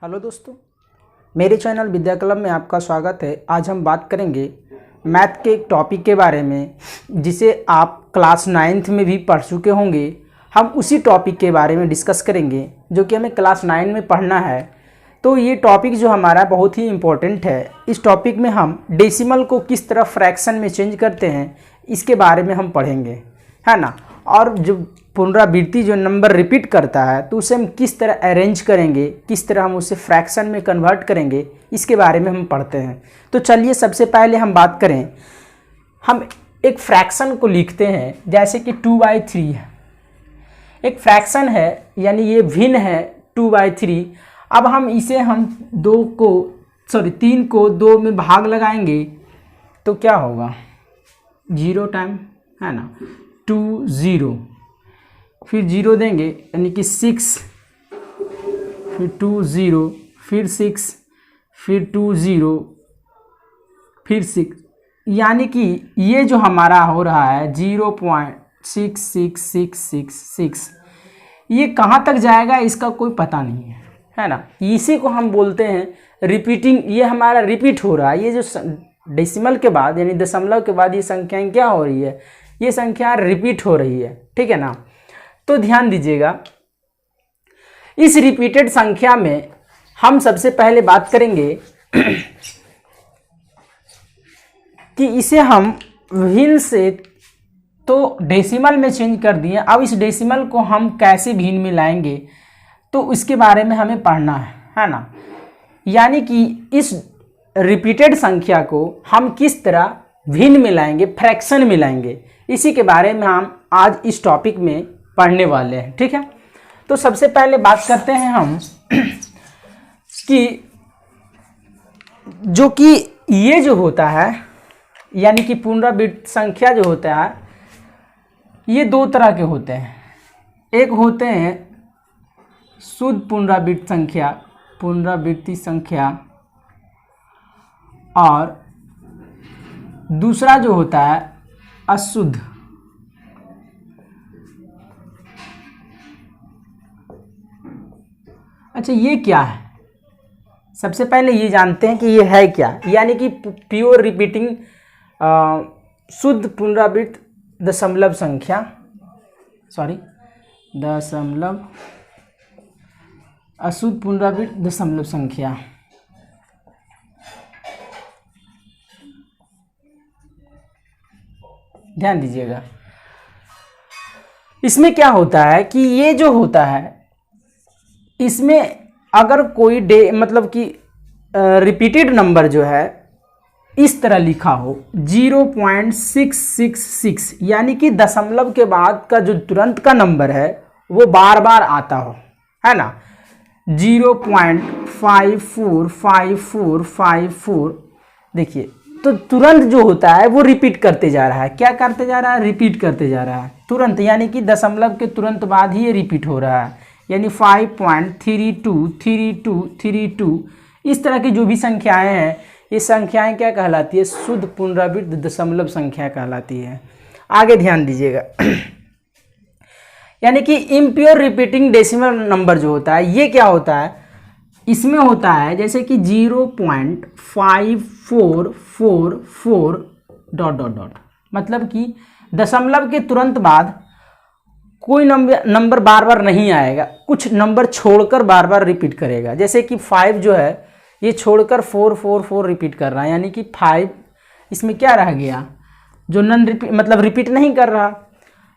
Hello दोस्तों, मेरे channel विद्या club में आपका स्वागत है। आज हम बात करेंगे मैथ के एक टॉपिक के बारे में जिसे आप क्लास 9th में भी पढ़ चुके होंगे। हम उसी टॉपिक के बारे में डिस्कस करेंगे जो कि हमें क्लास 9 में पढ़ना है। तो ये टॉपिक जो हमारा बहुत ही इम्पोर्टेंट है। इस टॉपिक में हम डेसिमल को किस तरह फ्रैक्शन में चेंज करते हैं इसके बारे में हम पढ़ेंगे, है ना। और जो पुनरावृत्ति जो नंबर रिपीट करता है तो उसे हम किस तरह अरेंज करेंगे, किस तरह हम उसे फ्रैक्शन में कन्वर्ट करेंगे, इसके बारे में हम पढ़ते हैं। तो चलिए सबसे पहले हम बात करें, हम एक फ्रैक्शन को लिखते हैं जैसे कि 2/3 है। एक फ्रैक्शन है यानी ये भिन्न है 2/3। अब हम इसे हम 3 को 2 में भाग लगाएंगे तो क्या होगा, 0 टाइम, है ना, 2 0, फिर 0 देंगे यानी कि 6, फिर 2 0, फिर 6, फिर 2 0, फिर 6, यानी कि ये जो हमारा हो रहा है 0.66666, ये कहाँ तक जाएगा इसका कोई पता नहीं है ना। इसी को हम बोलते हैं रिपीटिंग। ये हमारा रिपीट हो रहा है। ये जो डेसिमल के बाद यानी दशमलव के बाद ये संख्याएं क्या हो रही है, ये संख्या रिपीट हो रही है, ठीक है ना। तो ध्यान दीजिएगा, इस रिपीटेड संख्या में हम सबसे पहले बात करेंगे कि इसे हम भिन्न से तो डेसिमल में चेंज कर दिए। अब इस डेसिमल को हम कैसे भिन्न में लाएंगे तो इसके बारे में हमें पढ़ना है ना। यानी कि इस रिपीटेड संख्या को हम किस तरह भिन्न में लाएंगे, फ्रैक्शन में लाएंगे, इसी के बारे में हम आज इस टॉपिक में पढ़ने वाले हैं, ठीक है। तो सबसे पहले बात करते हैं हम कि जो कि ये जो होता है यानी कि पुनरावृत्त संख्या जो होता है ये दो तरह के होते हैं। एक होते हैं शुद्ध पुनरावृत्ति संख्या, और दूसरा जो होता है अशुद्ध। अच्छा, ये क्या है, सबसे पहले ये जानते हैं कि ये है क्या। यानी कि प्योर रिपीटिंग शुद्ध पुनरावृत्त दशमलव संख्या, अशुद्ध पुनरावृत्त दशमलव संख्या। ध्यान दीजिएगा, इसमें क्या होता है कि ये जो होता है इसमें अगर कोई मतलब कि रिपीटेड नंबर जो है इस तरह लिखा हो 0.666, यानी कि दशमलव के बाद का जो तुरंत का नंबर है वो बार बार आता हो, है ना। 0.545454, देखिए, तो तुरंत जो होता है वो रिपीट करते जा रहा है। क्या करते जा रहा है, रिपीट करते जा रहा है तुरंत, यानी कि दशमलव के तुरंत बाद ही ये रिपीट हो रहा है। यानी 5.323232, इस तरह की जो भी संख्याएं हैं ये संख्याएं क्या कहलाती है, शुद्ध पुनरावृत्त दशमलव संख्या कहलाती है। आगे ध्यान दीजिएगा, यानी कि इम्प्योर रिपीटिंग डेसिमल नंबर जो होता है ये क्या होता है, इसमें होता है जैसे कि 0.5444 ... मतलब कि दशमलव के तुरंत बाद कोई नंबर बार बार नहीं आएगा, कुछ नंबर छोड़कर बार बार रिपीट करेगा। जैसे कि 5 जो है ये छोड़कर 444 रिपीट कर रहा है, यानी कि 5 इसमें क्या रह गया, जो नन रिपीट मतलब रिपीट नहीं कर रहा।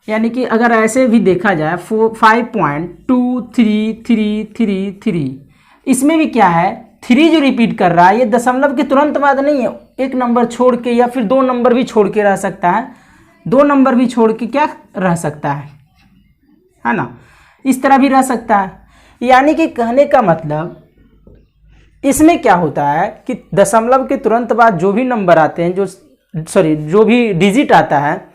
यानी कि अगर ऐसे भी देखा जाए 5.2333, इसमें भी क्या है, 3 जो रिपीट कर रहा है ये दशमलव के तुरंत बाद नहीं है, एक नंबर छोड़ के या फिर 2 नंबर भी छोड़ के रह सकता है, 2 नंबर भी छोड़ के क्या रह सकता है ना, इस तरह भी रह सकता है। यानी कि कहने का मतलब इसमें क्या होता है कि दशमलव के तुरंत बाद जो भी नंबर आते हैं, जो भी डिजिट आता है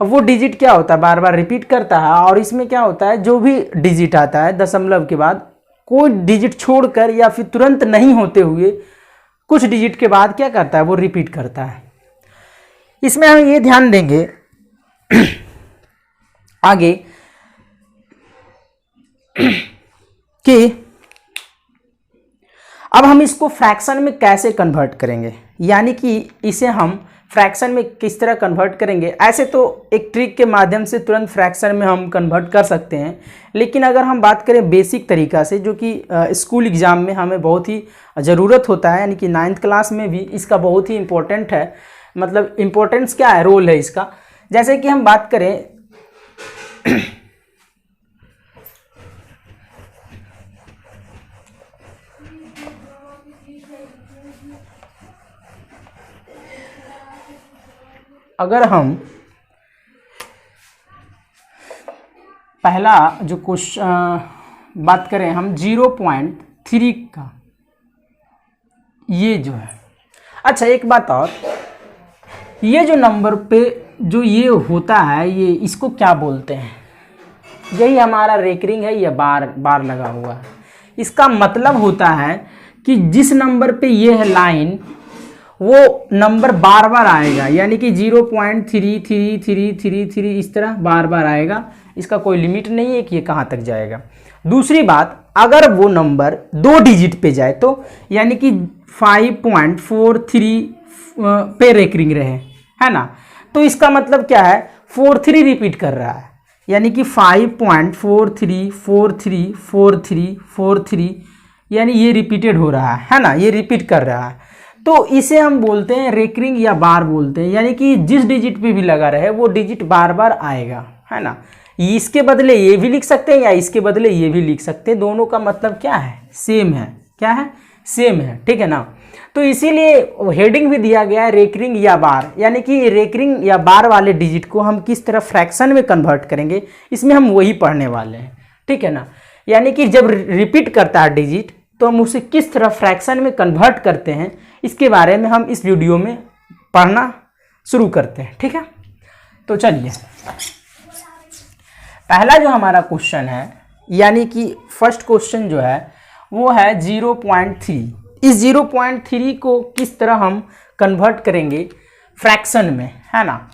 वो डिजिट क्या होता है, बार बार रिपीट करता है। और इसमें क्या होता है, जो भी डिजिट आता है दशमलव के बाद कोई डिजिट छोड़कर या फिर तुरंत नहीं होते हुए कुछ डिजिट के बाद क्या करता है, वो रिपीट करता है। इसमें हम ये ध्यान देंगे आगे कि अब हम इसको फ्रैक्शन में कैसे कन्वर्ट करेंगे, यानी कि इसे हम फ्रैक्शन में किस तरह कन्वर्ट करेंगे। ऐसे तो एक ट्रिक के माध्यम से तुरंत फ्रैक्शन में हम कन्वर्ट कर सकते हैं, लेकिन अगर हम बात करें बेसिक तरीका से, जो कि स्कूल एग्ज़ाम में हमें बहुत ही ज़रूरत होता है, यानी कि 9th क्लास में भी इसका बहुत ही इम्पोर्टेंट है, मतलब इम्पोर्टेंस क्या है, रोल है इसका। जैसे कि हम बात करें अगर हम पहला जो क्वेश्चन बात करें हम 0.3 का, ये जो है, अच्छा एक बात और, ये जो नंबर पे जो ये होता है, ये इसको क्या बोलते हैं, यही हमारा रेकरिंग है या बार बार लगा हुआ है। इसका मतलब होता है कि जिस नंबर पे ये है लाइन, वो नंबर बार बार आएगा, यानी कि 0.333333 इस तरह बार बार आएगा। इसका कोई लिमिट नहीं है कि ये कहाँ तक जाएगा। दूसरी बात, अगर वो नंबर 2 डिजिट पे जाए तो, यानी कि 5.43 पे रेकरिंग रहे, है ना, तो इसका मतलब क्या है, 43 रिपीट कर रहा है, यानी कि 5.43434343 यानी ये रिपीटेड हो रहा है ना, ये रिपीट कर रहा है। तो इसे हम बोलते हैं रेकरिंग या बार बोलते हैं, यानी कि जिस डिजिट पे भी लगा रहे वो डिजिट बार बार आएगा, है ना। इसके बदले ये भी लिख सकते हैं या इसके बदले ये भी लिख सकते हैं, दोनों का मतलब क्या है, सेम है। क्या है, सेम है, ठीक है ना। तो इसीलिए हेडिंग भी दिया गया है रेकरिंग या बार, यानी कि रेकरिंग या बार वाले डिजिट को हम किस तरह फ्रैक्शन में कन्वर्ट करेंगे, इसमें हम वही पढ़ने वाले हैं, ठीक है ना। यानी कि जब रिपीट करता है डिजिट तो हम उसे किस तरह फ्रैक्शन में कन्वर्ट करते हैं, इसके बारे में हम इस वीडियो में पढ़ना शुरू करते हैं, ठीक है। तो चलिए, पहला जो हमारा क्वेश्चन है, यानी कि फर्स्ट क्वेश्चन जो है वो है 0.3। इस 0.3 को किस तरह हम कन्वर्ट करेंगे फ्रैक्शन में, है ना।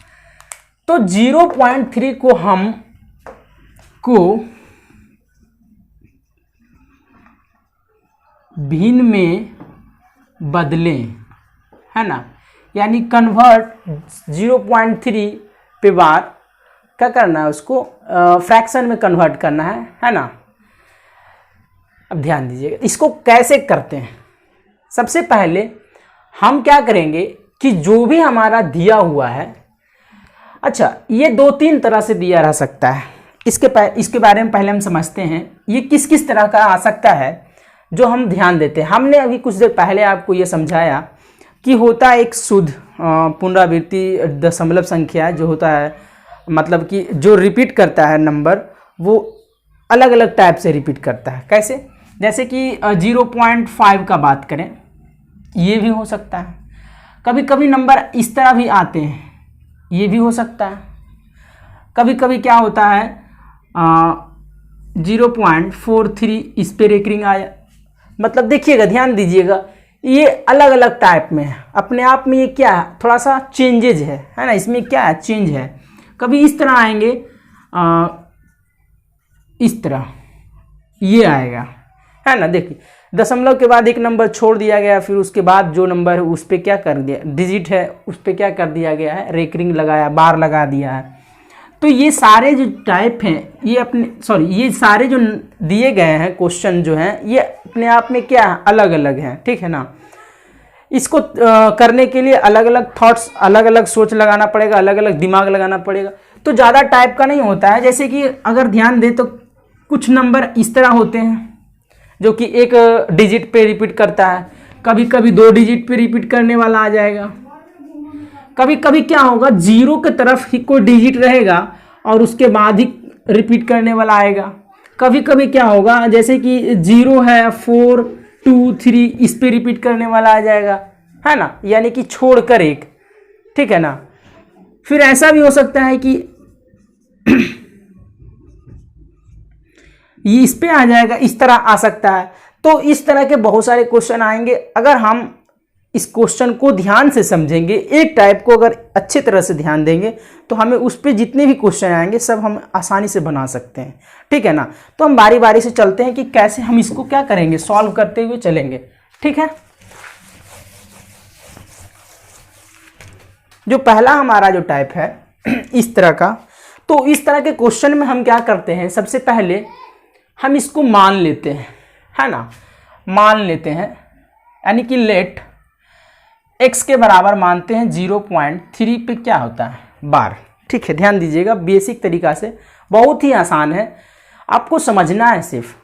तो 0.3 को हम भिन्न में बदलें, है ना, यानी कन्वर्ट 0.3 पे बार क्या करना है, उसको फ्रैक्शन में कन्वर्ट करना है ना। अब ध्यान दीजिएगा इसको कैसे करते हैं। सबसे पहले हम क्या करेंगे कि जो भी हमारा दिया हुआ है, अच्छा ये 2-3 तरह से दिया रह सकता है, इसके बारे में पहले हम समझते हैं ये किस किस तरह का आ सकता है, जो हम ध्यान देते हैं। हमने अभी कुछ देर पहले आपको ये समझाया कि होता है एक शुद्ध पुनरावृत्ति दशमलव संख्या जो होता है, मतलब कि जो रिपीट करता है नंबर वो अलग अलग टाइप से रिपीट करता है। कैसे, जैसे कि 0.5 का बात करें, ये भी हो सकता है। कभी कभी नंबर इस तरह भी आते हैं, ये भी हो सकता है। कभी कभी क्या होता है 0.43 इस पे रेकरिंग आया, मतलब देखिएगा ध्यान दीजिएगा ये अलग अलग टाइप में है, अपने आप में ये क्या है, थोड़ा सा चेंजेज है ना, इसमें क्या है, चेंज है। कभी इस तरह आएंगे, इस तरह ये आएगा, है ना। देखिए दशमलव के बाद एक नंबर छोड़ दिया गया, फिर उसके बाद जो नंबर है उस पर क्या कर दिया, डिजिट है उस पर क्या कर दिया गया है, रेकरिंग लगाया, बार लगा दिया है। तो ये सारे जो टाइप हैं, ये सारे जो दिए गए हैं क्वेश्चन जो हैं, ये अपने आप में क्या है, अलग अलग हैं, ठीक है ना। इसको करने के लिए अलग अलग थॉट्स, अलग अलग सोच लगाना पड़ेगा, अलग अलग दिमाग लगाना पड़ेगा। तो ज़्यादा टाइप का नहीं होता है। जैसे कि अगर ध्यान दें तो कुछ नंबर इस तरह होते हैं जो कि एक डिजिट पे रिपीट करता है, कभी कभी 2 डिजिट पे रिपीट करने वाला आ जाएगा। कभी कभी क्या होगा, 0 के तरफ ही कोई डिजिट रहेगा और उसके बाद ही रिपीट करने वाला आएगा। कभी कभी क्या होगा, जैसे कि 0 है 4 2 3 इस पे रिपीट करने वाला आ जाएगा, है ना, यानी कि छोड़कर एक, ठीक है ना। फिर ऐसा भी हो सकता है कि ये इस पे आ जाएगा, इस तरह आ सकता है। तो इस तरह के बहुत सारे क्वेश्चन आएंगे। अगर हम इस क्वेश्चन को ध्यान से समझेंगे, एक टाइप को अगर अच्छे तरह से ध्यान देंगे, तो हमें उस पर जितने भी क्वेश्चन आएंगे सब हम आसानी से बना सकते हैं, ठीक है ना। तो हम बारी बारी से चलते हैं कि कैसे हम इसको क्या करेंगे, सॉल्व करते हुए चलेंगे, ठीक है। जो पहला हमारा जो टाइप है इस तरह का, तो इस तरह के क्वेश्चन में हम क्या करते हैं, सबसे पहले हम इसको मान लेते हैं, है ना, मान लेते हैं, यानी कि लेट x के बराबर मानते हैं 0.3 पे क्या होता है, बार। ठीक है, ध्यान दीजिएगा, बेसिक तरीका से, बहुत ही आसान है, आपको समझना है, सिर्फ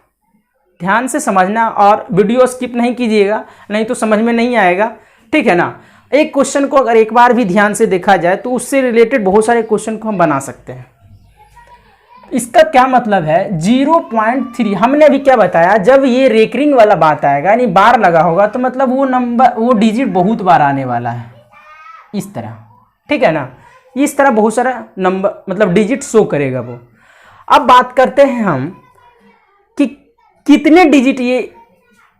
ध्यान से समझना और वीडियो स्किप नहीं कीजिएगा, नहीं तो समझ में नहीं आएगा। ठीक है ना। एक क्वेश्चन को अगर एक बार भी ध्यान से देखा जाए तो उससे रिलेटेड बहुत सारे क्वेश्चन को हम बना सकते हैं। इसका क्या मतलब है, 0.3 हमने अभी क्या बताया, जब ये रेकरिंग वाला बात आएगा यानी बार लगा होगा तो मतलब वो नंबर, वो डिजिट बहुत बार आने वाला है, इस तरह। ठीक है ना, इस तरह बहुत सारा नंबर मतलब डिजिट शो करेगा वो। अब बात करते हैं हम कि कितने डिजिट ये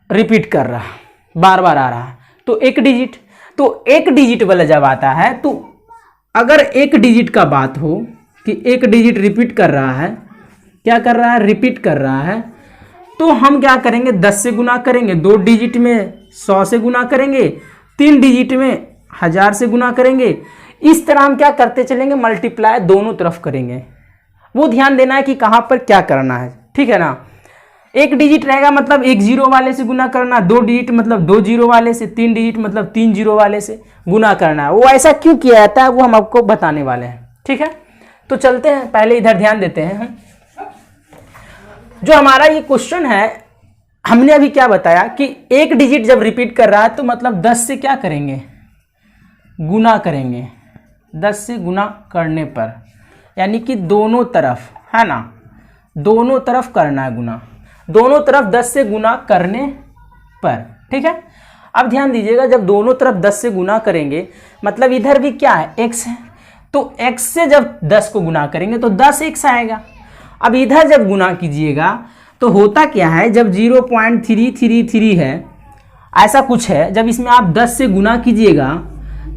रिपीट कर रहा है, बार बार आ रहा है, तो एक डिजिट। तो एक डिजिट वाला जब आता है, तो अगर एक डिजिट का बात हो कि एक डिजिट रिपीट कर रहा है, क्या कर रहा है, रिपीट कर रहा है, तो हम क्या करेंगे, 10 से गुना करेंगे, 2 डिजिट में 100 से गुना करेंगे, 3 डिजिट में 1000 से गुना करेंगे। इस तरह हम क्या करते चलेंगे, मल्टीप्लाई दोनों तरफ करेंगे। वो ध्यान देना है कि कहाँ पर क्या करना है। ठीक है ना, एक डिजिट रहेगा मतलब एक जीरो वाले से गुना करना, 2 डिजिट मतलब 2 जीरो वाले से, 3 डिजिट मतलब 3 जीरो वाले से गुना करना है। वो ऐसा क्यों किया जाता है वो हम आपको बताने वाले हैं। ठीक है, तो चलते हैं, पहले इधर ध्यान देते हैं हम। जो हमारा ये क्वेश्चन है, हमने अभी क्या बताया कि एक डिजिट जब रिपीट कर रहा है तो मतलब 10 से क्या करेंगे, गुना करेंगे, 10 से गुना करने पर, यानी कि दोनों तरफ, है ना, दोनों तरफ करना है गुना, दोनों तरफ 10 से गुना करने पर। ठीक है, अब ध्यान दीजिएगा, जब दोनों तरफ 10 से गुना करेंगे मतलब इधर भी क्या है, x है, तो x से जब 10 को गुना करेंगे तो 10x आएगा। अब इधर जब गुना कीजिएगा तो होता क्या है, जब 0.333 है, ऐसा कुछ है, जब इसमें आप 10 से गुना कीजिएगा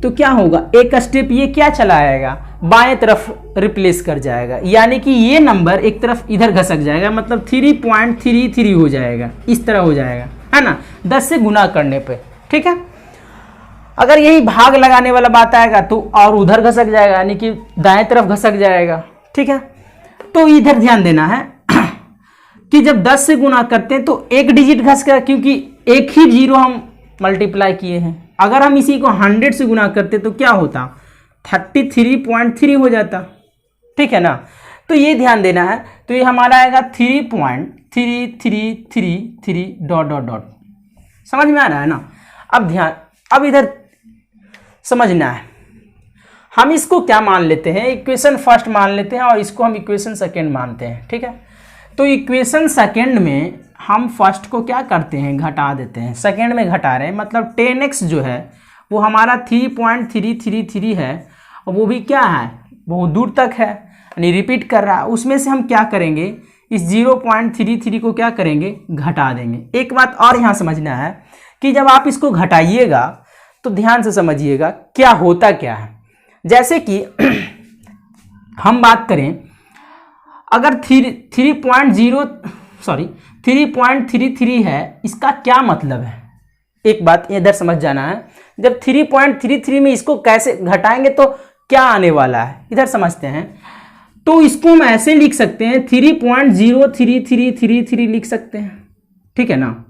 तो क्या होगा, एक स्टेप ये क्या चला आएगा, बाएं तरफ रिप्लेस कर जाएगा, यानी कि ये नंबर एक तरफ इधर घसक जाएगा, मतलब 3.33 हो जाएगा, इस तरह हो जाएगा, है ना, 10 से गुना करने पे। ठीक है, अगर यही भाग लगाने वाला बात आएगा तो और उधर घसक जाएगा, यानी कि दाएं तरफ घसक जाएगा। ठीक है, तो इधर ध्यान देना है कि जब 10 से गुना करते हैं तो एक डिजिट घस गया, क्योंकि एक ही जीरो हम मल्टीप्लाई किए हैं। अगर हम इसी को 100 से गुना करते तो क्या होता, 33.3 हो जाता। ठीक है ना, तो ये ध्यान देना है। तो ये हमारा आएगा 3.3333 डॉट डॉट डॉट। समझ में आ रहा है ना। अब ध्यान, अब इधर समझना है, हम इसको क्या मान लेते हैं, इक्वेशन फर्स्ट मान लेते हैं और इसको हम इक्वेशन सेकेंड मानते हैं। ठीक है, तो इक्वेशन सेकेंड में हम फर्स्ट को क्या करते हैं, घटा देते हैं, सेकेंड में घटा रहे हैं, मतलब 10x जो है वो हमारा 3.333 है, और वो भी क्या है, बहुत दूर तक है, यानी रिपीट कर रहा है। उसमें से हम क्या करेंगे, इस 0.33 को क्या करेंगे, घटा देंगे। एक बात और यहाँ समझना है कि जब आप इसको घटाइएगा तो ध्यान से समझिएगा क्या होता क्या है। जैसे कि हम बात करें, अगर 3.33 है, इसका क्या मतलब है, एक बात इधर समझ जाना है। जब 3.33 में इसको कैसे घटाएंगे तो क्या आने वाला है, इधर समझते हैं। तो इसको हम ऐसे लिख सकते हैं, 3.03333 लिख सकते हैं। ठीक है ना,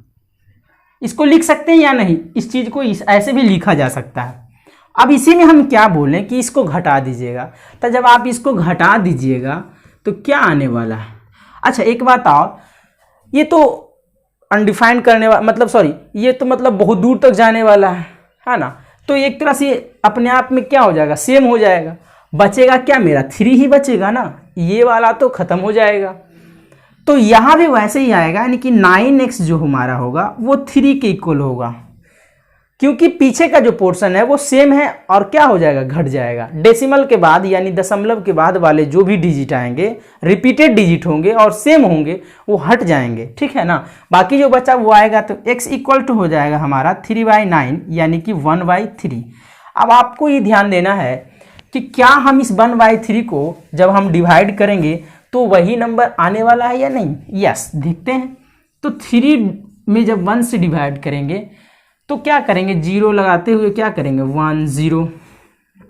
इसको लिख सकते हैं या नहीं, इस चीज को ऐसे भी लिखा जा सकता है। अब इसी में हम क्या बोलें कि इसको घटा दीजिएगा, तो जब आप इसको घटा दीजिएगा तो क्या आने वाला है। अच्छा एक बात और, ये तो अनडिफाइंड करने वाला, मतलब सॉरी, ये तो मतलब बहुत दूर तक जाने वाला है ना, तो एक तरह से अपने आप में क्या हो जाएगा, सेम हो जाएगा। बचेगा क्या, मेरा 3 ही बचेगा ना, ये वाला तो खत्म हो जाएगा। तो यहाँ भी वैसे ही आएगा, यानी कि 9x जो हमारा होगा वो 3 के इक्वल होगा, क्योंकि पीछे का जो पोर्शन है वो सेम है, और क्या हो जाएगा, घट जाएगा। डेसिमल के बाद यानी दशमलव के बाद वाले जो भी डिजिट आएंगे, रिपीटेड डिजिट होंगे और सेम होंगे, वो हट जाएंगे। ठीक है ना, बाकी जो बचा वो आएगा, तो x इक्वल टू हो जाएगा हमारा 3/9, यानी कि 1/3। अब आपको ये ध्यान देना है कि क्या हम इस 1/3 को जब हम डिवाइड करेंगे तो वही नंबर आने वाला है या नहीं। यस, देखते हैं। तो 3 में जब 1 से डिवाइड करेंगे तो क्या करेंगे, जीरो लगाते हुए क्या करेंगे 1 0।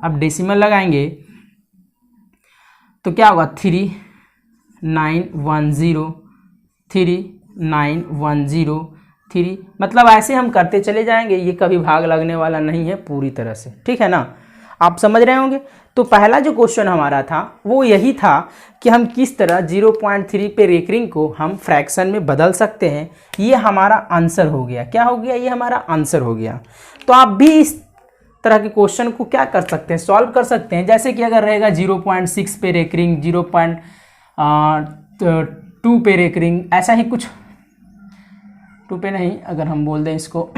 अब डेसिमल लगाएंगे तो क्या होगा 3 9 1 0 3 9 1 0 3। मतलब ऐसे हम करते चले जाएंगे, ये कभी भाग लगने वाला नहीं है पूरी तरह से, ठीक है ना, आप समझ रहे होंगे। तो पहला जो क्वेश्चन हमारा था वो यही था कि हम किस तरह 0.3 पे रेकरिंग को हम फ्रैक्शन में बदल सकते हैं। ये हमारा आंसर हो गया, क्या हो गया, ये हमारा आंसर हो गया। तो आप भी इस तरह के क्वेश्चन को क्या कर सकते हैं, सॉल्व कर सकते हैं। जैसे कि अगर रहेगा 0.6 पे रेकरिंग, 0.2 पे रेकरिंग, ऐसा ही कुछ, 2 पे नहीं, अगर हम बोल दें इसको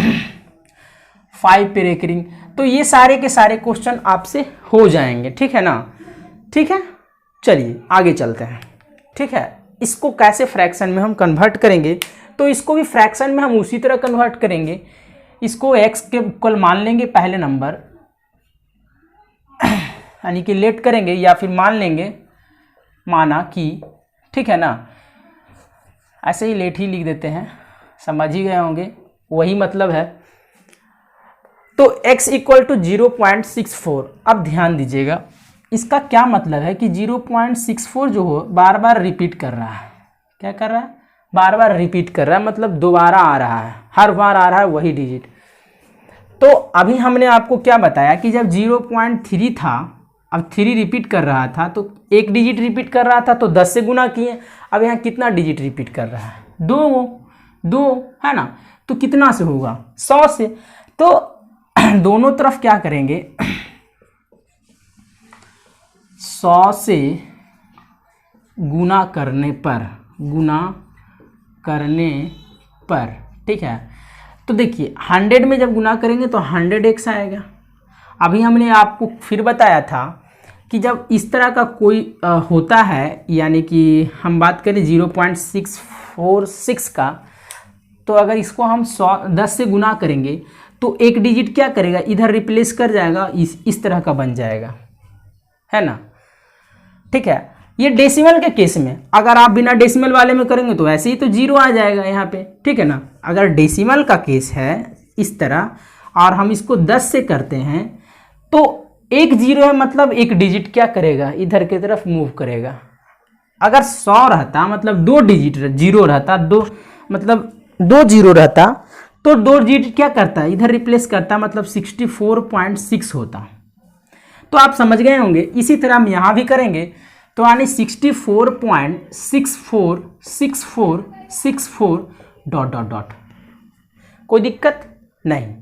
5 पे रेकरिंग, तो ये सारे के सारे क्वेश्चन आपसे हो जाएंगे, ठीक है ना। ठीक है, चलिए आगे चलते हैं। ठीक है, इसको कैसे फ्रैक्शन में हम कन्वर्ट करेंगे, तो इसको भी फ्रैक्शन में हम उसी तरह कन्वर्ट करेंगे। इसको x के इक्वल मान लेंगे पहले नंबर, यानी कि लेट करेंगे या फिर मान लेंगे, माना कि, ठीक है ना, ऐसे ही लेट ही लिख देते हैं, समझ ही गए होंगे, वही मतलब है। तो x इक्वल टू 0.64। अब ध्यान दीजिएगा, इसका क्या मतलब है कि 0.64 जो हो बार बार रिपीट कर रहा है। क्या कर रहा है, बार बार रिपीट कर रहा है, मतलब दोबारा आ रहा है, हर बार आ रहा है वही डिजिट। तो अभी हमने आपको क्या बताया कि जब 0.3 था, अब 3 रिपीट कर रहा था, तो एक डिजिट रिपीट कर रहा था तो 10 से गुना किए। अब यहाँ कितना डिजिट रिपीट कर रहा है, 2 है ना, तो कितना से होगा 100 से। तो दोनों तरफ क्या करेंगे, 100 से गुना करने पर, ठीक है। तो देखिए 100 में जब गुना करेंगे तो 100x आएगा। अभी हमने आपको फिर बताया था कि जब इस तरह का कोई होता है, यानी कि हम बात करें 0.646 का, तो अगर इसको हम 10 से गुना करेंगे तो एक डिजिट क्या करेगा, इधर रिप्लेस कर जाएगा, इस तरह का बन जाएगा, है ना। ठीक है, ये डेसिमल के केस में। अगर आप बिना डेसिमल वाले में करेंगे तो ऐसे ही तो 0 आ जाएगा यहाँ पे, ठीक है ना। अगर डेसिमल का केस है इस तरह और हम इसको 10 से करते हैं तो एक 0 है, मतलब एक डिजिट क्या करेगा, इधर की तरफ मूव करेगा। अगर 100 रहता, मतलब 2 डिजिट 0 रहता, 2 मतलब 2 0 रहता, तो 2 डिजिट क्या करता, इधर रिप्लेस करता, मतलब 64.6 होता। तो आप समझ गए होंगे। इसी तरह हम यहाँ भी करेंगे, तो यानी 64.646464 ... कोई दिक्कत नहीं,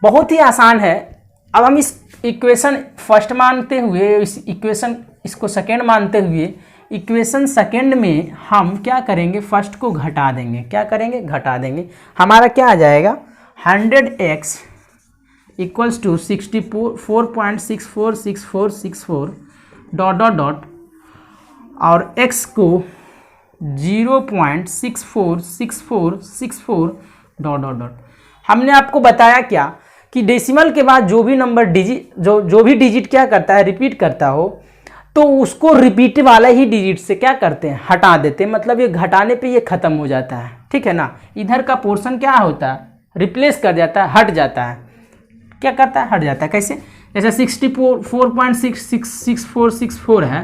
बहुत ही आसान है। अब हम इस इक्वेशन फर्स्ट मानते हुए, इस इक्वेशन इसको सेकेंड मानते हुए, इक्वेशन सेकेंड में हम क्या करेंगे, फर्स्ट को घटा देंगे। क्या करेंगे, घटा देंगे। हमारा क्या आ जाएगा, 100x इक्वल्स टू 64.646464 ... और x को 0.646464 ... हमने आपको बताया क्या कि डेसिमल के बाद जो भी नंबर डिजिट जो भी डिजिट क्या करता है, रिपीट करता हो, तो उसको रिपीट वाला ही डिजिट से क्या करते हैं, हटा देते हैं। मतलब ये घटाने पे ये खत्म हो जाता है, ठीक है ना। इधर का पोर्शन क्या होता है, रिप्लेस कर जाता है, हट जाता है। क्या करता है, हट जाता है। कैसे, जैसे 64.6464 है,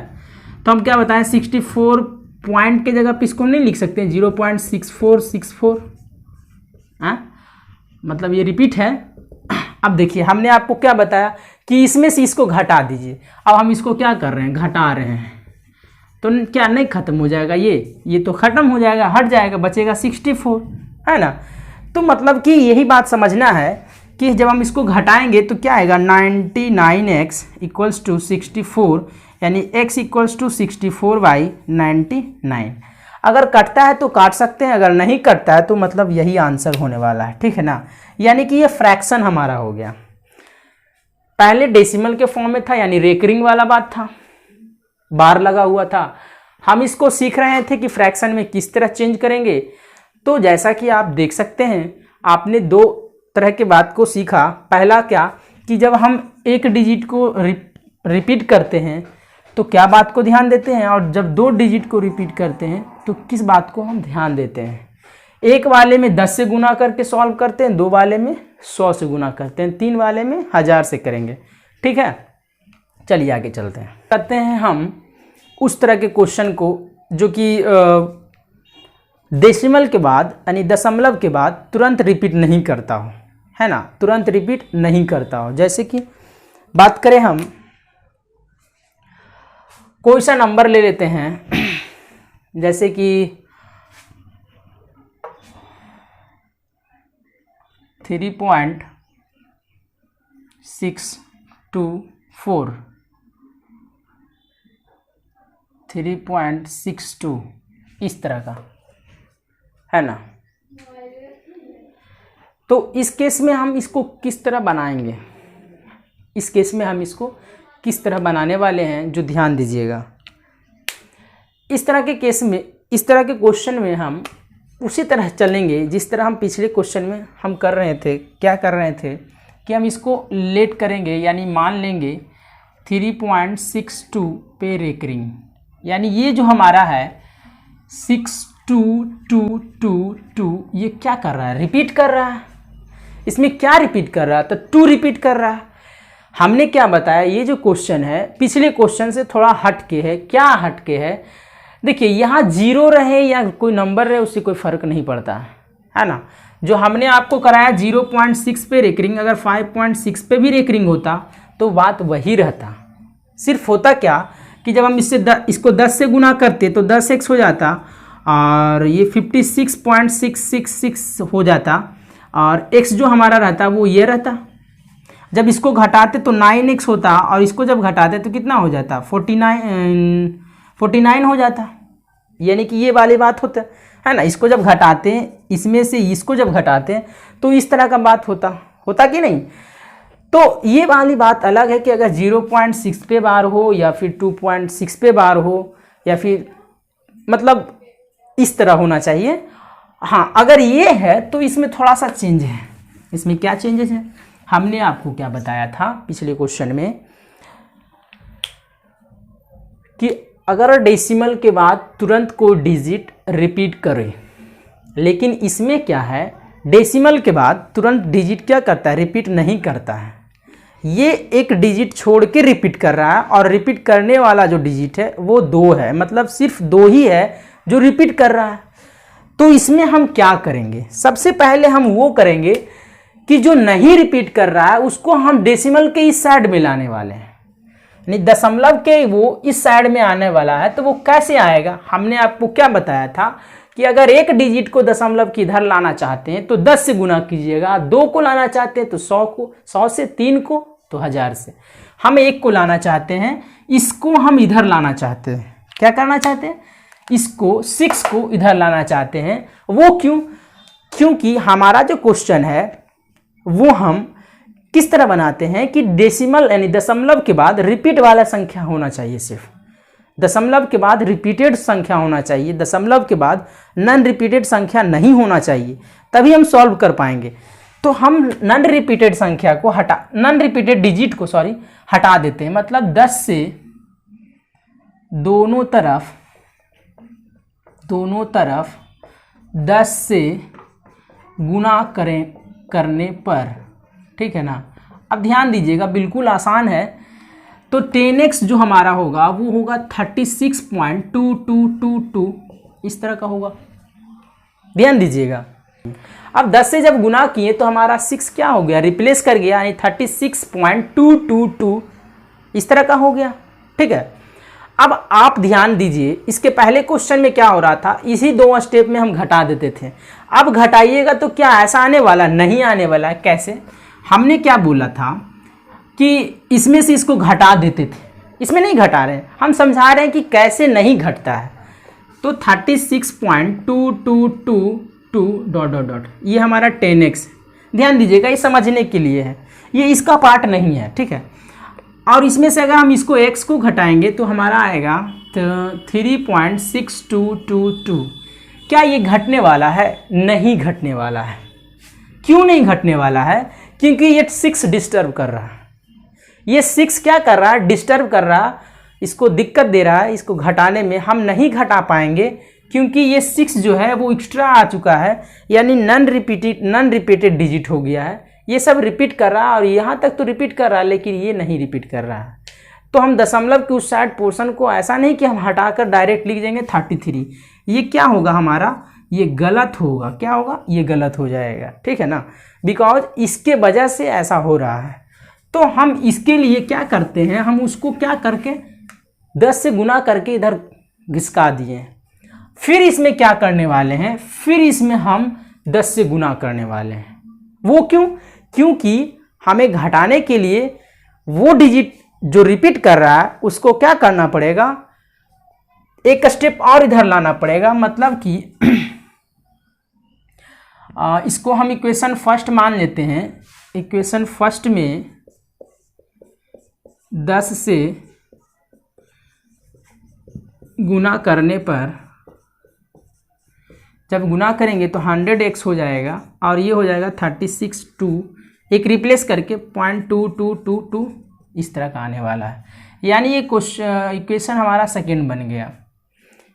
तो हम क्या बताएं, 64 पॉइंट के जगह पे इसको नहीं लिख सकते हैं 0.6464, मतलब ये रिपीट है। अब देखिए हमने आपको क्या बताया कि इसमें से इसको घटा दीजिए। अब हम इसको क्या कर रहे हैं, घटा रहे हैं, तो क्या नहीं खत्म हो जाएगा, ये तो खत्म हो जाएगा, हट जाएगा, बचेगा 64, है ना। तो मतलब कि यही बात समझना है कि जब हम इसको घटाएंगे तो क्या आएगा, 99x इक्वल्स टू 64, यानी x इक्वल्स टू 64/99। अगर कटता है तो काट सकते हैं, अगर नहीं कटता है तो मतलब यही आंसर होने वाला है, ठीक है ना। यानी कि ये फ्रैक्शन हमारा हो गया। पहले डेसिमल के फॉर्म में था, यानी रेकरिंग वाला बात था, बार लगा हुआ था। हम इसको सीख रहे थे कि फ्रैक्शन में किस तरह चेंज करेंगे। तो जैसा कि आप देख सकते हैं, आपने 2 तरह के बात को सीखा। पहला क्या कि जब हम एक डिजिट को रिपीट करते हैं तो क्या बात को ध्यान देते हैं, और जब 2 डिजिट को रिपीट करते हैं तो किस बात को हम ध्यान देते हैं। एक वाले में 10 से गुना करके सॉल्व करते हैं, 2 वाले में 100 से गुना करते हैं, 3 वाले में 1000 से करेंगे। ठीक है, चलिए आगे चलते हैं। करते हैं हम उस तरह के क्वेश्चन को जो कि डेसिमल के बाद यानी दशमलव के बाद तुरंत रिपीट नहीं करता हो, है ना, तुरंत रिपीट नहीं करता हो। जैसे कि बात करें हम, कोई सा नंबर ले लेते हैं, जैसे कि 3.624, 3.62 इस तरह का, है ना। तो इस केस में हम इसको किस तरह बनाएंगे, इस केस में हम इसको किस तरह बनाने वाले हैं, जो ध्यान दीजिएगा। इस तरह के केस में, इस तरह के क्वेश्चन में हम उसी तरह चलेंगे जिस तरह हम पिछले क्वेश्चन में हम कर रहे थे। क्या कर रहे थे कि हम इसको लेट करेंगे, यानी मान लेंगे 3.62 पे रेकरिंग, यानी ये जो हमारा है 62222, ये क्या कर रहा है, रिपीट कर रहा है। इसमें क्या रिपीट कर रहा है, तो 2 रिपीट कर रहा है। हमने क्या बताया, ये जो क्वेश्चन है पिछले क्वेश्चन से थोड़ा हट के है। क्या हट के है, देखिए यहाँ 0 रहे या कोई नंबर रहे उससे कोई फ़र्क नहीं पड़ता है ना। जो हमने आपको कराया 0.6 पे रेकरिंग, अगर 5.6 पे भी रेकरिंग होता तो बात वही रहता। सिर्फ होता क्या कि जब हम इसको 10 से गुना करते तो 10x हो जाता और ये 56.666 हो जाता, और x जो हमारा रहता वो ये रहता। जब इसको घटाते तो 9x होता और इसको जब घटाते तो कितना हो जाता, 49 हो जाता। यानी कि ये वाली बात होता है ना। इसको जब घटाते हैं, इसमें से इसको जब घटाते हैं तो इस तरह का बात होता कि नहीं। तो ये वाली बात अलग है कि अगर 0.6 पे बार हो या फिर 2.6 पे बार हो या फिर मतलब इस तरह होना चाहिए। हाँ, अगर ये है तो इसमें थोड़ा सा चेंज है। इसमें क्या चेंजेस है, हमने आपको क्या बताया था पिछले क्वेश्चन में कि अगर डेसिमल के बाद तुरंत कोई डिजिट रिपीट करे, लेकिन इसमें क्या है, डेसिमल के बाद तुरंत डिजिट क्या करता है, रिपीट नहीं करता है। ये एक डिजिट छोड़ के रिपीट कर रहा है और रिपीट करने वाला जो डिजिट है वो 2 है, मतलब सिर्फ 2 ही है जो रिपीट कर रहा है। तो इसमें हम क्या करेंगे, सबसे पहले हम वो करेंगे कि जो नहीं रिपीट कर रहा है उसको हम डेसिमल के इस साइड में लाने वाले हैं, यानी दशमलव के वो इस साइड में आने वाला है। तो वो कैसे आएगा, हमने आपको क्या बताया था कि अगर एक डिजिट को दशमलव की इधर लाना चाहते हैं तो 10 से गुना कीजिएगा, 2 को लाना चाहते हैं तो 100 को, 100 से 3 को तो 1000 से। हम 1 को लाना चाहते हैं, इसको हम इधर लाना चाहते हैं। क्या करना चाहते हैं, इसको 6 को इधर लाना चाहते हैं। वो क्यों, क्योंकि हमारा जो क्वेश्चन है वो हम किस तरह बनाते हैं कि डेसिमल यानी दशमलव के बाद रिपीट वाला संख्या होना चाहिए। सिर्फ दशमलव के बाद रिपीटेड संख्या होना चाहिए, दशमलव के बाद नॉन रिपीटेड संख्या नहीं होना चाहिए, तभी हम सॉल्व कर पाएंगे। तो हम नॉन रिपीटेड संख्या को नॉन रिपीटेड डिजिट को हटा देते हैं। मतलब 10 से दोनों तरफ 10 से गुना करने पर, ठीक है ना। अब ध्यान दीजिएगा, बिल्कुल आसान है। तो 10x जो हमारा होगा वो होगा 36.2222, इस तरह का होगा। ध्यान दीजिएगा, अब 10 से जब गुना किए तो हमारा 6 क्या हो गया, रिप्लेस कर गया, यानी 36.222 इस तरह का हो गया। ठीक है, अब आप ध्यान दीजिए, इसके पहले क्वेश्चन में क्या हो रहा था, इसी 2 स्टेप में हम घटा देते थे। अब घटाइएगा तो क्या ऐसा आने वाला, नहीं आने वाला। कैसे, हमने क्या बोला था कि इसमें से इसको घटा देते थे, इसमें नहीं घटा रहे हैं, हम समझा रहे हैं कि कैसे नहीं घटता है। तो 36.2222 ये हमारा 10x। ध्यान दीजिएगा, ये समझने के लिए है, ये इसका पार्ट नहीं है। ठीक है, और इसमें से अगर हम इसको x को घटाएंगे तो हमारा आएगा 3.6222। क्या ये घटने वाला है, नहीं घटने वाला है। क्यों नहीं घटने वाला है, क्योंकि ये 6 डिस्टर्ब कर रहा है। ये 6 क्या कर रहा है, डिस्टर्ब कर रहा है, इसको दिक्कत दे रहा है। इसको घटाने में हम नहीं घटा पाएंगे क्योंकि ये 6 जो है वो एक्स्ट्रा आ चुका है, यानी नॉन रिपीटेड डिजिट हो गया है। ये सब रिपीट कर रहा है और यहाँ तक तो रिपीट कर रहा है, लेकिन ये नहीं रिपीट कर रहा है। तो हम दशमलव के उस साइड पोर्शन को ऐसा नहीं कि हम हटाकर डायरेक्ट लिख देंगे 33, ये क्या होगा हमारा, ये गलत होगा। क्या होगा, ये गलत हो जाएगा, ठीक है ना, बिकॉज इसके वजह से ऐसा हो रहा है। तो हम इसके लिए क्या करते हैं, हम उसको क्या करके 10 से गुना करके इधर घिसका दिए। फिर इसमें क्या करने वाले हैं, फिर इसमें हम 10 से गुना करने वाले हैं। वो क्यों, क्योंकि हमें घटाने के लिए वो डिजिट जो रिपीट कर रहा है उसको क्या करना पड़ेगा, एक स्टेप और इधर लाना पड़ेगा। मतलब कि इसको हम इक्वेशन फर्स्ट मान लेते हैं। इक्वेशन फर्स्ट में 10 से गुना करने पर, जब गुना करेंगे तो 100x हो जाएगा और ये हो जाएगा 36 2, एक रिप्लेस करके 0.2222 इस तरह का आने वाला है। यानी ये इक्वेशन हमारा सेकेंड बन गया।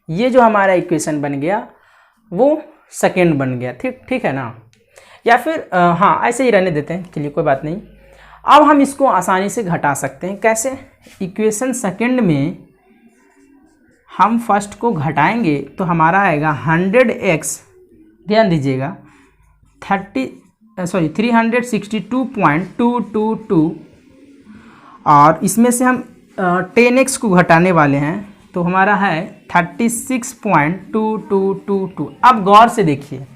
ये जो हमारा इक्वेशन बन गया वो सेकेंड बन गया। ठीक है ना, या फिर हाँ ऐसे ही रहने देते हैं, चलिए कोई बात नहीं। अब हम इसको आसानी से घटा सकते हैं। कैसे, इक्वेशन सेकेंड में हम फर्स्ट को घटाएंगे तो हमारा आएगा 100x, ध्यान दीजिएगा 362.222 और इसमें से हम 10x को घटाने वाले हैं तो हमारा है 36.2222। अब गौर से देखिए,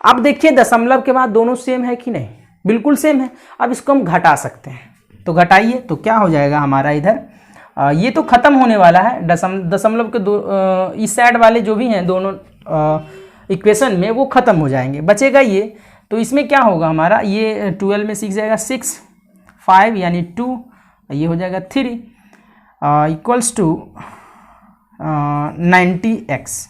अब देखिए दशमलव के बाद दोनों सेम है कि नहीं, बिल्कुल सेम है। अब इसको हम घटा सकते हैं, तो घटाइए तो क्या हो जाएगा हमारा इधर, ये तो ख़त्म होने वाला है। दशमलव के दो इस साइड वाले जो भी हैं दोनों इक्वेशन में वो ख़त्म हो जाएंगे, बचेगा ये। तो इसमें क्या होगा हमारा, ये 12 में 6 जाएगा 6, 5 यानी 2, ये हो जाएगा 3 इक्वल्स टू 90x।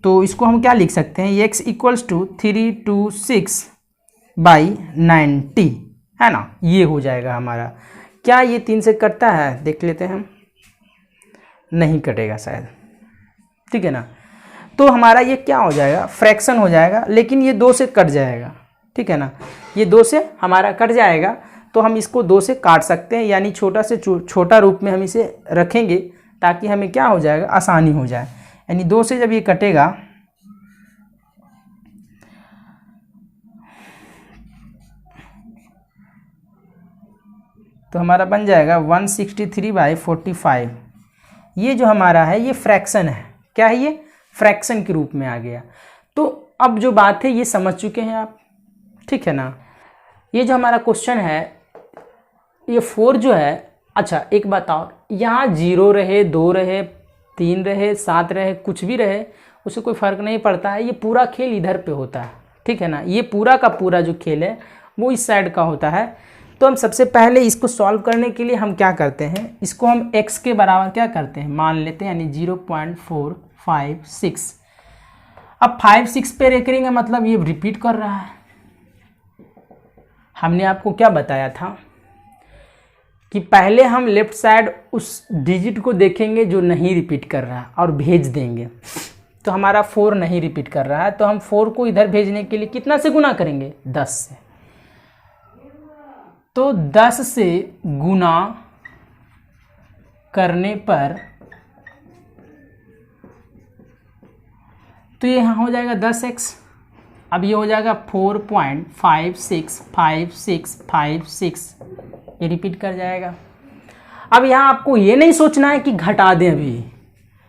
तो इसको हम क्या लिख सकते हैं, x इक्वल्स टू 326/90, है ना, ये हो जाएगा हमारा। क्या ये 3 से कटता है, देख लेते हैं, नहीं कटेगा शायद, ठीक है ना। तो हमारा ये क्या हो जाएगा, फ्रैक्शन हो जाएगा, लेकिन ये 2 से कट जाएगा, ठीक है ना, ये 2 से हमारा कट जाएगा। तो हम इसको 2 से काट सकते हैं, यानी छोटा से छोटा रूप में हम इसे रखेंगे ताकि हमें क्या हो जाएगा, आसानी हो जाए। यानी 2 से जब ये कटेगा तो हमारा बन जाएगा 163/45। ये जो हमारा है ये फ्रैक्शन है। क्या है ये, फ्रैक्शन के रूप में आ गया। तो अब जो बात है ये समझ चुके हैं आप, ठीक है ना। ये जो हमारा क्वेश्चन है ये 4 जो है, अच्छा एक बात और, यहाँ 0 रहे, 2 रहे, 3 रहे, 7 रहे, कुछ भी रहे, उससे कोई फ़र्क नहीं पड़ता है। ये पूरा खेल इधर पे होता है, ठीक है ना। ये पूरा का पूरा जो खेल है वो इस साइड का होता है। तो हम सबसे पहले इसको सॉल्व करने के लिए हम क्या करते हैं, इसको हम x के बराबर क्या करते हैं, मान लेते हैं, यानी 0.456। अब 5 6 पे रेकरिंग मतलब ये रिपीट कर रहा है। हमने आपको क्या बताया था कि पहले हम लेफ्ट साइड उस डिजिट को देखेंगे जो नहीं रिपीट कर रहा है और भेज देंगे। तो हमारा 4 नहीं रिपीट कर रहा है, तो हम 4 को इधर भेजने के लिए कितना से गुना करेंगे, 10 से। तो 10 से गुना करने पर तो ये यहाँ हो जाएगा 10x। अब ये हो जाएगा 4.565656, ये रिपीट कर जाएगा। अब यहाँ आपको ये नहीं सोचना है कि घटा दें, अभी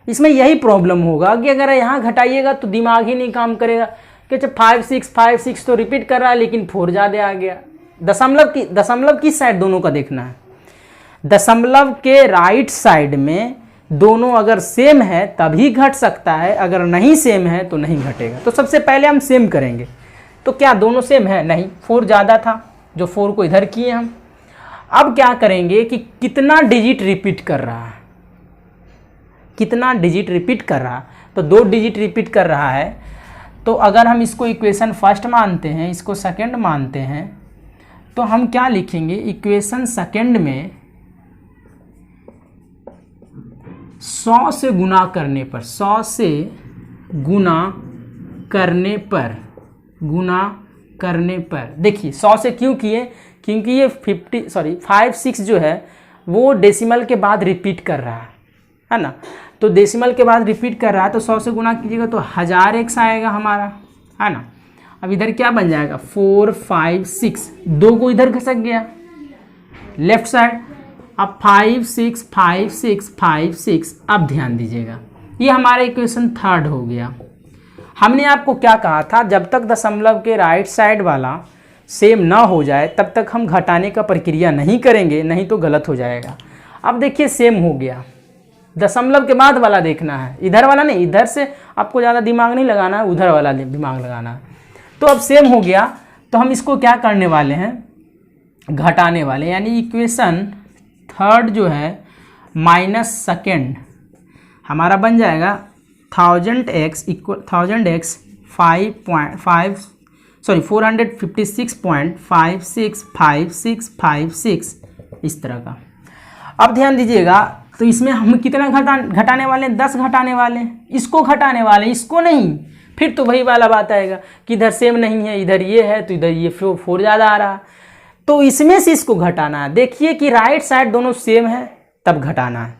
इसमें यही प्रॉब्लम होगा कि अगर यहाँ घटाइएगा तो दिमाग ही नहीं काम करेगा कि अच्छा 5656 तो रिपीट कर रहा है लेकिन 4 ज़्यादा आ गया। दशमलव की साइड दोनों का देखना है। दशमलव के राइट साइड में दोनों अगर सेम है तभी घट सकता है, अगर नहीं सेम है तो नहीं घटेगा। तो सबसे पहले हम सेम करेंगे। तो क्या दोनों सेम है, नहीं, 4 ज़्यादा था, जो 4 को इधर किए हम। अब क्या करेंगे कि कितना डिजिट रिपीट कर रहा है, कितना डिजिट रिपीट कर रहा है। तो 2 डिजिट रिपीट कर रहा है। तो अगर हम इसको इक्वेशन फर्स्ट मानते हैं, इसको सेकंड मानते हैं, तो हम क्या लिखेंगे, इक्वेशन सेकंड में 100 से गुना करने पर, 100 से गुना करने पर देखिए 100 से क्यों किए, क्योंकि ये 5 6 जो है वो डेसिमल के बाद रिपीट कर रहा है ना, तो डेसिमल के बाद रिपीट कर रहा है तो 100 से गुना कीजिएगा तो 1000x आएगा हमारा, है ना। अब इधर क्या बन जाएगा 4 5 6, 2 को इधर खसक गया लेफ्ट साइड, अब 5 6 5 6 5 6। अब ध्यान दीजिएगा ये हमारा इक्वेशन 3 हो गया। हमने आपको क्या कहा था, जब तक दशमलव के राइट साइड वाला सेम ना हो जाए तब तक हम घटाने का प्रक्रिया नहीं करेंगे, नहीं तो गलत हो जाएगा। अब देखिए सेम हो गया, दशमलव के बाद वाला देखना है, इधर वाला नहीं, इधर से आपको ज़्यादा दिमाग नहीं लगाना है, उधर वाला दिमाग लगाना है। तो अब सेम हो गया तो हम इसको क्या करने वाले हैं, घटाने वाले, यानी इक्वेशन 3 जो है माइनस सेकेंड हमारा बन जाएगा 1000x 456.5656 इस तरह का। अब ध्यान दीजिएगा तो इसमें हम कितना घटाने वाले हैं, 10 घटाने वाले हैं, इसको घटाने वाले हैं, इसको नहीं। फिर तो वही वाला बात आएगा कि इधर सेम नहीं है, इधर ये है तो इधर ये 4 ज़्यादा आ रहा है, तो इसमें से इसको घटाना है। देखिए कि राइट साइड दोनों सेम है तब घटाना है।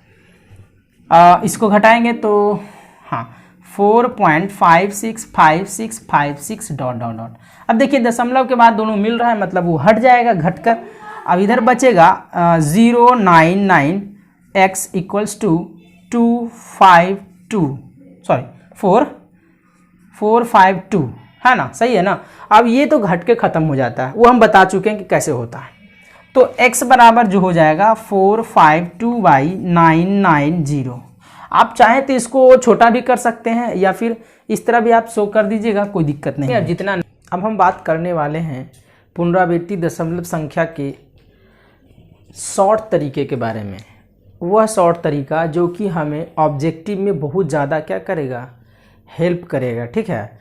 इसको घटाएंगे तो हाँ 4.565656 डॉट डॉट डॉट। अब देखिए दशमलव के बाद दोनों मिल रहा है, मतलब वो हट जाएगा घटकर। अब इधर बचेगा 099x इक्वल्स टू 452 है ना, सही है ना। अब ये तो घट के ख़त्म हो जाता है, वो हम बता चुके हैं कि कैसे होता है। तो x बराबर जो हो जाएगा 452/990। आप चाहें तो इसको छोटा भी कर सकते हैं या फिर इस तरह भी आप शो कर दीजिएगा, कोई दिक्कत नहीं है। अब हम बात करने वाले हैं पुनरावृत्ति दशमलव संख्या के शॉर्ट तरीके के बारे में। वह शॉर्ट तरीका जो कि हमें ऑब्जेक्टिव में बहुत ज़्यादा क्या करेगा, हेल्प करेगा, ठीक है।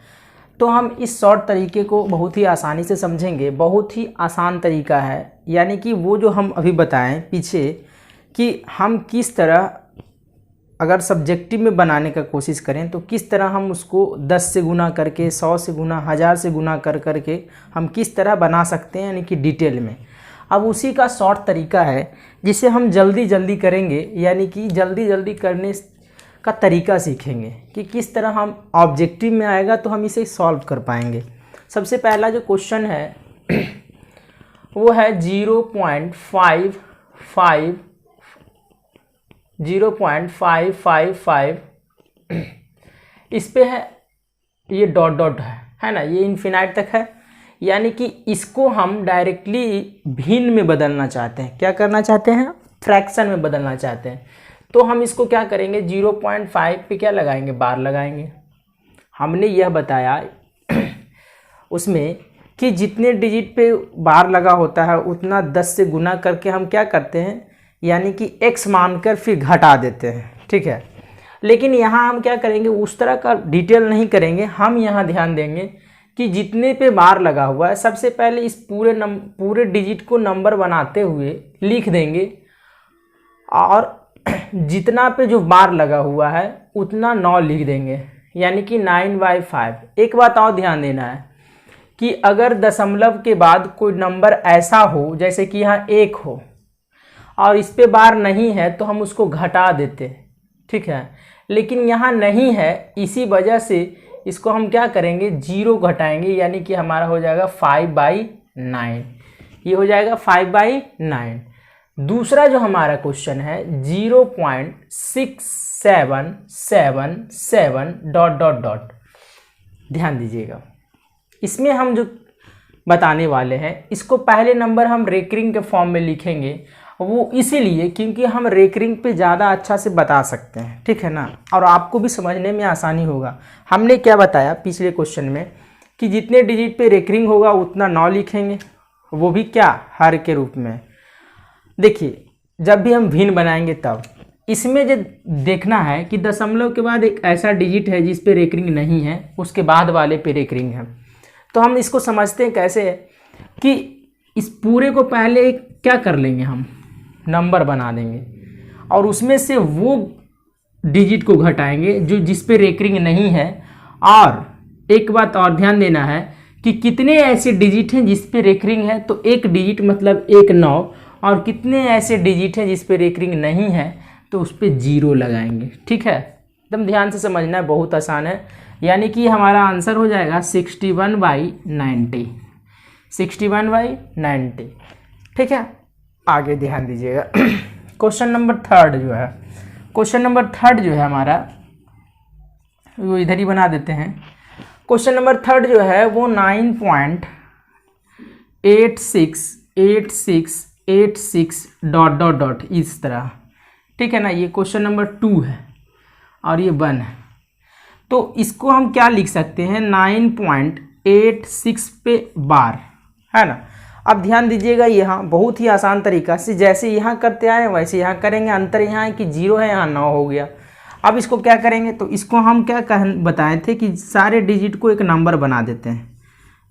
तो हम इस शॉर्ट तरीके को बहुत ही आसानी से समझेंगे, बहुत ही आसान तरीका है। यानी कि वो जो हम अभी बताएं पीछे कि हम किस तरह अगर सब्जेक्टिव में बनाने का कोशिश करें तो किस तरह हम उसको 10 से गुना करके, 100 से गुना, 1000 से गुना करके हम किस तरह बना सकते हैं, यानी कि डिटेल में। अब उसी का शॉर्ट तरीका है जिसे हम जल्दी करेंगे, यानी कि जल्दी करने का तरीका सीखेंगे कि किस तरह हम ऑब्जेक्टिव में आएगा तो हम इसे सॉल्व कर पाएंगे। सबसे पहला जो क्वेश्चन है वो है 0.555 इस पे है, ये डॉट डॉट है ना, ये इन्फिनाइट तक है। यानी कि इसको हम डायरेक्टली भिन्न में बदलना चाहते हैं। क्या करना चाहते हैं, फ्रैक्शन में बदलना चाहते हैं। तो हम इसको क्या करेंगे, 0.5 पे क्या लगाएंगे, बार लगाएंगे। हमने यह बताया उसमें कि जितने डिजिट पे बार लगा होता है उतना 10 से गुना करके हम क्या करते हैं, यानी कि x मानकर फिर घटा देते हैं, ठीक है। लेकिन यहाँ हम क्या करेंगे, उस तरह का डिटेल नहीं करेंगे। हम यहाँ ध्यान देंगे कि जितने पे बार लगा हुआ है सबसे पहले इस पूरे डिजिट को नंबर बनाते हुए लिख देंगे, और जितना पे जो बार लगा हुआ है उतना 9 लिख देंगे, यानी कि 9/5। एक बात और ध्यान देना है कि अगर दशमलव के बाद कोई नंबर ऐसा हो जैसे कि यहाँ 1 हो और इस पे बार नहीं है तो हम उसको घटा देते, ठीक है। लेकिन यहाँ नहीं है, इसी वजह से इसको हम क्या करेंगे, 0 घटाएंगे, यानी कि हमारा हो जाएगा 5/9। ये हो जाएगा 5/9। दूसरा जो हमारा क्वेश्चन है 0.6777 डॉट डॉट डॉट। ध्यान दीजिएगा, इसमें हम जो बताने वाले हैं इसको पहले नंबर हम रेकरिंग के फॉर्म में लिखेंगे। वो इसीलिए क्योंकि हम रेकरिंग पे ज़्यादा अच्छा से बता सकते हैं, ठीक है ना, और आपको भी समझने में आसानी होगा। हमने क्या बताया पिछले क्वेश्चन में कि जितने डिजिट पे रेकरिंग होगा उतना 9 लिखेंगे, वो भी क्या, हर के रूप में। देखिए जब भी हम भिन्न बनाएंगे तब इसमें जो देखना है कि दशमलव के बाद एक ऐसा डिजिट है जिस पे रेकरिंग नहीं है, उसके बाद वाले पे रेकरिंग है। तो हम इसको समझते हैं कैसे कि इस पूरे को पहले क्या कर लेंगे, हम नंबर बना देंगे और उसमें से वो डिजिट को घटाएंगे जो जिस पे रेकरिंग नहीं है, और एक बात और ध्यान देना है कि कितने ऐसे डिजिट हैं जिस पे रेकरिंग है, तो एक डिजिट मतलब एक 9, और कितने ऐसे डिजिट हैं जिस पे रेकरिंग नहीं है तो उस पर 0 लगाएंगे। ठीक है, एकदम ध्यान से समझना है, बहुत आसान है। यानी कि हमारा आंसर हो जाएगा 61/90, 61/90। ठीक है, आगे ध्यान दीजिएगा। क्वेश्चन नंबर थर्ड जो है, हमारा वो इधर ही बना देते हैं। क्वेश्चन नंबर थर्ड जो है वो 9.868686 डॉट डॉट डॉट इस तरह। ठीक है ना, ये क्वेश्चन नंबर 2 है और ये 1 है। तो इसको हम क्या लिख सकते हैं, 9.86 पे बार, है ना। अब ध्यान दीजिएगा, यहाँ बहुत ही आसान तरीका से जैसे यहाँ करते आए वैसे यहाँ करेंगे। अंतर यहाँ है कि 0 है, यहाँ 9 हो गया। अब इसको क्या करेंगे, तो इसको हम क्या बताए थे कि सारे डिजिट को एक नंबर बना देते हैं।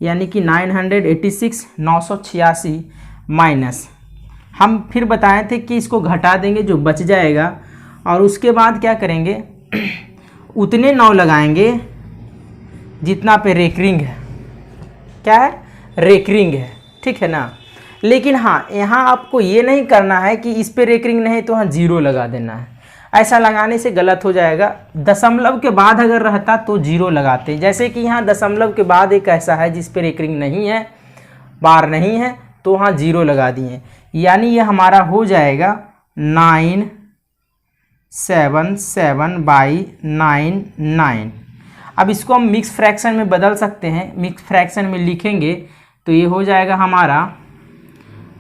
यानी कि 986 986 माइनस, हम फिर बताए थे कि इसको घटा देंगे जो बच जाएगा, और उसके बाद क्या करेंगे, उतने 9 लगाएंगे जितना पे रेकरिंग है। क्या है, रेकरिंग है। ठीक है ना। लेकिन हाँ, यहाँ आपको ये नहीं करना है कि इस पे रेकरिंग नहीं तो हाँ 0 लगा देना है। ऐसा लगाने से गलत हो जाएगा। दशमलव के बाद अगर रहता तो 0 लगाते, जैसे कि यहाँ दशमलव के बाद एक ऐसा है जिस पे रेकरिंग नहीं है, बार नहीं है, तो वहाँ 0 लगा दिए। यानी ये हमारा हो जाएगा 977/99। अब इसको हम मिक्स फ्रैक्शन में बदल सकते हैं। मिक्स फ्रैक्शन में लिखेंगे तो ये हो जाएगा हमारा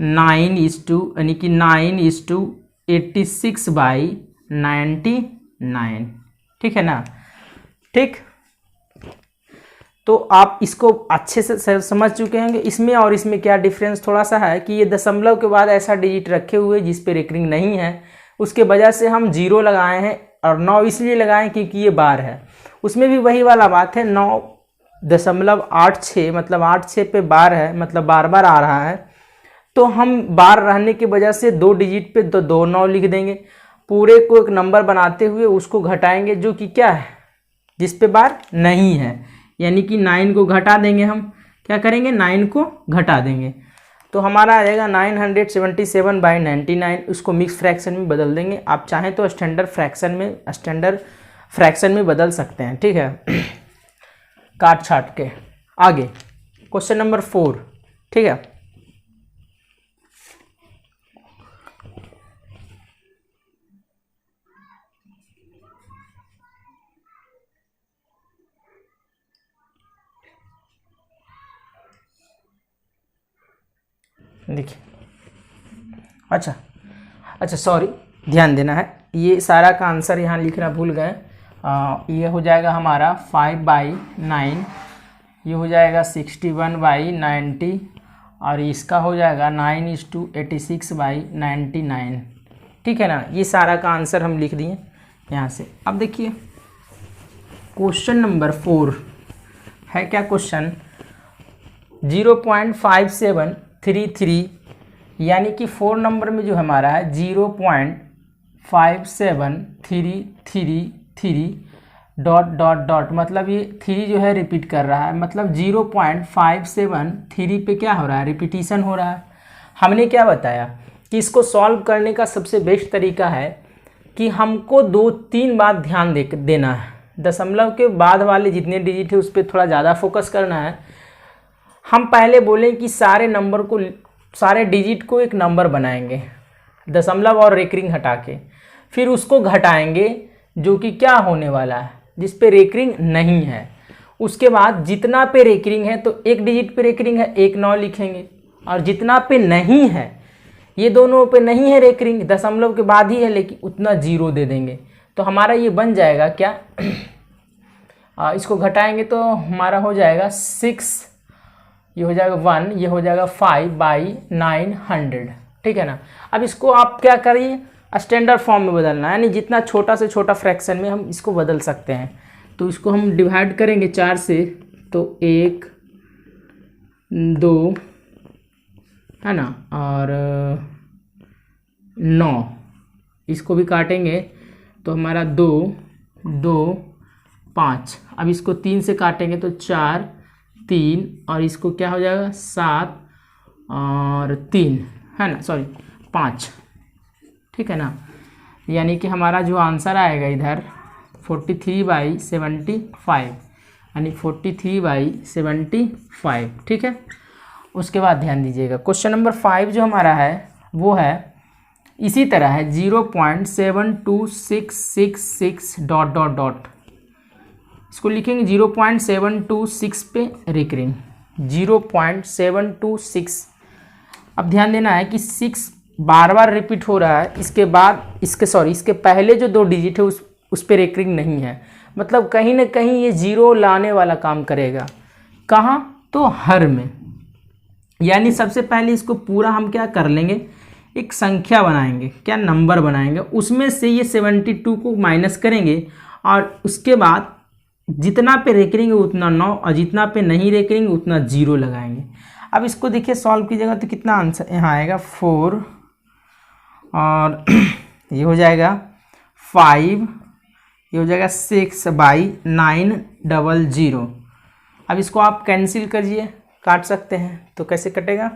9 यानी कि 9:86/99। ठीक है ना। ठीक, तो आप इसको अच्छे से समझ चुके हैं। इसमें और इसमें क्या डिफरेंस थोड़ा सा है कि ये दशमलव के बाद ऐसा डिजिट रखे हुए जिस पे रेकरिंग नहीं है, उसके वजह से हम 0 लगाए हैं, और 9 इसलिए लगाएं क्योंकि ये बार है। उसमें भी वही वाला बात है, 9.86 मतलब 86 पे बार है, मतलब बार बार आ रहा है, तो हम बार रहने की वजह से 2 डिजिट पे 2 9 लिख देंगे। पूरे को एक नंबर बनाते हुए उसको घटाएंगे जो कि क्या है, जिस पे बार नहीं है। यानी कि 9 को घटा देंगे, हम क्या करेंगे, 9 को घटा देंगे, तो हमारा आ जाएगा 977/99। उसको मिक्स फ्रैक्शन में बदल देंगे। आप चाहें तो स्टैंडर्ड फ्रैक्शन में बदल सकते हैं। ठीक है, काट छाट के। आगे क्वेश्चन नंबर 4। ठीक है, देखिए, अच्छा सॉरी, ध्यान देना है, ये सारा का आंसर यहाँ लिखना भूल गए। ये हो जाएगा हमारा 5/9, ये हो जाएगा 61/90, और इसका हो जाएगा 9:86/99। ठीक है ना, ये सारा का आंसर हम लिख दिए यहाँ से। अब देखिए क्वेश्चन नंबर 4 है क्या क्वेश्चन, 0.5733, यानी कि 4 नंबर में जो हमारा है 0.57333 डॉट डॉट डॉट, मतलब ये 3 जो है रिपीट कर रहा है, मतलब 0.573 पे क्या हो रहा है, रिपीटिशन हो रहा है। हमने क्या बताया कि इसको सॉल्व करने का सबसे बेस्ट तरीका है कि हमको 2-3 बात ध्यान देना है। दशमलव के बाद वाले जितने डिजिट है उस पर थोड़ा ज़्यादा फोकस करना है। हम पहले बोलें कि सारे डिजिट को एक नंबर बनाएंगे, दशमलव और रेकरिंग हटा के, फिर उसको घटाएंगे जो कि क्या होने वाला है, जिस पे रेकरिंग नहीं है। उसके बाद जितना पे रेकरिंग है, तो एक डिजिट पे रेकरिंग है, 1 9 लिखेंगे, और जितना पे नहीं है, ये दोनों पे नहीं है रेकरिंग, दशमलव के बाद ही है, लेकिन उतना 0 दे देंगे। तो हमारा ये बन जाएगा क्या, इसको घटाएंगे तो हमारा हो जाएगा 6, ये हो जाएगा 1, ये हो जाएगा 5/900। ठीक है ना। अब इसको आप क्या करिए, स्टैंडर्ड फॉर्म में बदलना है, यानी जितना छोटा से छोटा फ्रैक्शन में हम इसको बदल सकते हैं। तो इसको हम डिवाइड करेंगे 4 से, तो 1 2 है ना, और 9, इसको भी काटेंगे तो हमारा 2 2 5। अब इसको 3 से काटेंगे तो 4, 3 और इसको क्या हो जाएगा 7 और 3 है ना, सॉरी 5, ठीक है ना। यानी कि हमारा जो आंसर आएगा इधर 43/75, यानी 43/75, ठीक है। उसके बाद ध्यान दीजिएगा क्वेश्चन नंबर 5 जो हमारा है वो है इसी तरह है 0.7266 डॉट डॉट डॉट, इसको लिखेंगे 0.726 पे रिकरिंग 0.726। अब ध्यान देना है कि 6 बार बार रिपीट हो रहा है, इसके बाद इसके पहले जो 2 डिजिट है उस पे रिकरिंग नहीं है, मतलब कहीं ना कहीं ये 0 लाने वाला काम करेगा। कहाँ? तो हर में। यानी सबसे पहले इसको पूरा हम क्या कर लेंगे, एक संख्या बनाएंगे, क्या नंबर बनाएंगे, उसमें से ये 72 को माइनस करेंगे और उसके बाद जितना पे रेकरेंगे उतना 9 और जितना पे नहीं रेकरेंगे उतना 0 लगाएंगे। अब इसको देखिए सॉल्व कीजिएगा तो कितना आंसर यहाँ आएगा 4 और ये हो जाएगा 5, ये हो जाएगा 6/900। अब इसको आप कैंसिल करिए, काट सकते हैं तो कैसे कटेगा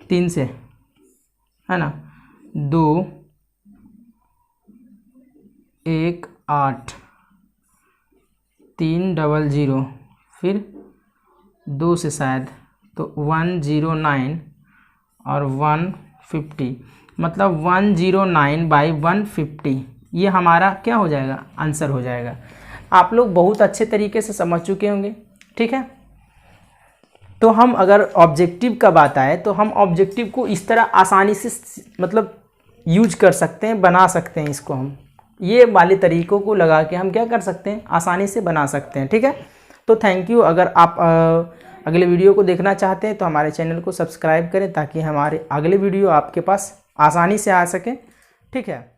3 से, है ना, 2 1 8 300, फिर 2 से शायद तो 109 और 150, मतलब 109/150 ये हमारा क्या हो जाएगा, आंसर हो जाएगा। आप लोग बहुत अच्छे तरीके से समझ चुके होंगे, ठीक है। तो हम अगर ऑब्जेक्टिव का बात आए तो हम ऑब्जेक्टिव को इस तरह आसानी से मतलब यूज कर सकते हैं, बना सकते हैं। इसको हम ये वाले तरीकों को लगा के हम क्या कर सकते हैं, आसानी से बना सकते हैं, ठीक है। तो थैंक यू। अगर आप अगले वीडियो को देखना चाहते हैं तो हमारे चैनल को सब्सक्राइब करें ताकि हमारे अगले वीडियो आपके पास आसानी से आ सके, ठीक है।